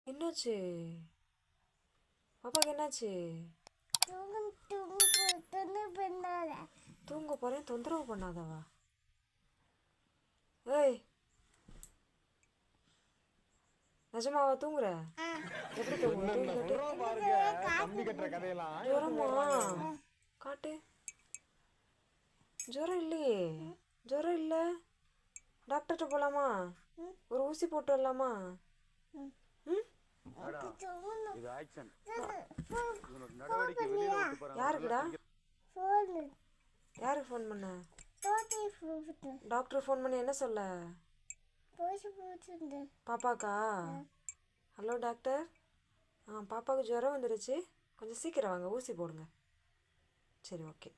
என்னாச்சு? பாப்பாக்கு என்னாச்சு? தூங்க போறேன், தொந்தரவு பண்ணாதவா? ஏய், நிஜமாவா தூங்குற? எப்படி தூங்குற? ஜுரமா? காட்டு. ஜுரம் இல்லையே. ஜுரம் இல்லை. டாக்டர்கிட்ட போகலாமா? ஒரு ஊசி போட்டு வரலாமா? யாருக்குடா? யாருக்கு ஃபோன் பண்ண? டாக்டர் ஃபோன் பண்ணி என்ன சொல்ல? பாப்பாக்கா? ஹலோ டாக்டர், பாப்பாவுக்கு ஜுரம் வந்துடுச்சு, கொஞ்சம் சீக்கிரம் வாங்க, ஊசி போடுங்க. சரி, ஓகே.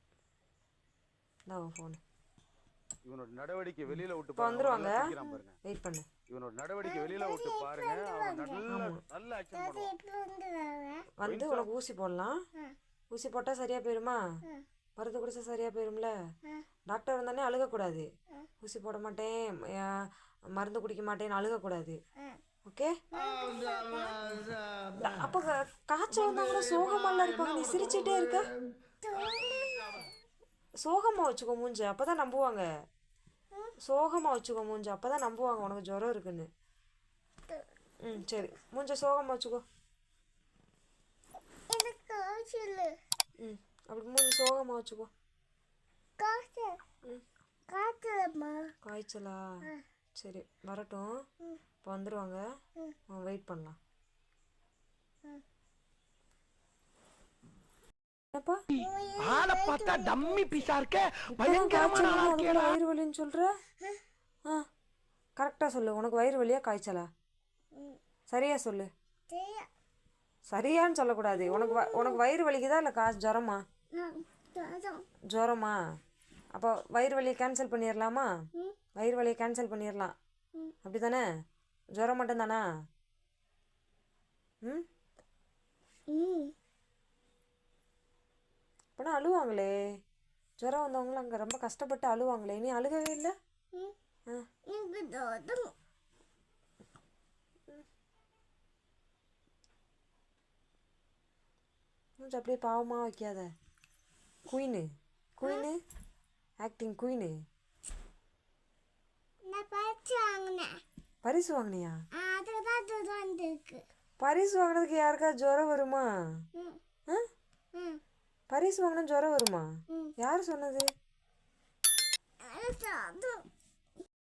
இந்தாவும் ஃபோனு. இவனோட நடவடிக்கை வெளியில விட்டு வந்துருவாங்க, வெயிட் பண்ணு. இவனோட நடவடிக்கை வெளியில விட்டு பாருங்க, நல்ல ஆக்சன் பண்ணுவான். வந்து உனக்கு ஊசி போடலாம். ஊசி போட்டால் சரியாக போயிடுமா? மருந்து குடிச்சா சரியாக போயிடும்ல? டாக்டர் வந்தானே அழுகக்கூடாது. ஊசி போட மாட்டேன், மருந்து குடிக்க மாட்டேன்னு அழுகக்கூடாது. ஓகே? அப்போ காய்ச்சல் வந்தால் கூட சோகமாலாம் இருப்பாங்க, நீ சிரிச்சிட்டே இருக்க. சோகமாக வச்சுக்கோ மூஞ்ச, அப்போ தான் நம்புவாங்க. சோகமாக வச்சுக்கோ மூஞ்ச, அப்போ தான் நம்புவாங்க உனக்கு ஜுரம் இருக்குன்னு. சரி, மூஞ்ச சோகமாக வச்சுக்கோ. அப்படி மூஞ்சி சோகமாக வச்சுக்கோ. காய்ச்சலா? சரி, வரட்டும். இப்போ வந்துடுவாங்க, வெயிட் பண்ணலாம். வயிறு வலின்னு சொல்ற? கரெக்டா சொல்லு, உனக்கு வயிறு வலியா காய்ச்சலா? சரியா சொல்லு. சரியான்னு சொல்லக்கூடாது. உனக்கு வயிறு வலிக்குதா இல்லை ஜுரமா? ஜுரமா? அப்போ வயிறு வலியை கேன்சல் பண்ணிடலாமா? வயிறு வலியை கேன்சல் பண்ணிடலாம், அப்படி தானே? ஜுரம் மட்டும்தானா? அப்போனா அழுவாங்களே, ஜுரம் வந்தவங்களும் அங்கே ரொம்ப கஷ்டப்பட்டு அழுவாங்களே, நீ அழுகவே இல்லை? அப்படியே பாவமாக வைக்காத. Queen queen acting queen. பரிசு வாங்கினியா? பரிசு வாங்கினதுக்கு யாருக்கா ஜுரம் வருமா? பரிசு வாங்கினா ஜுரம் வருமா? யார் சொன்னது?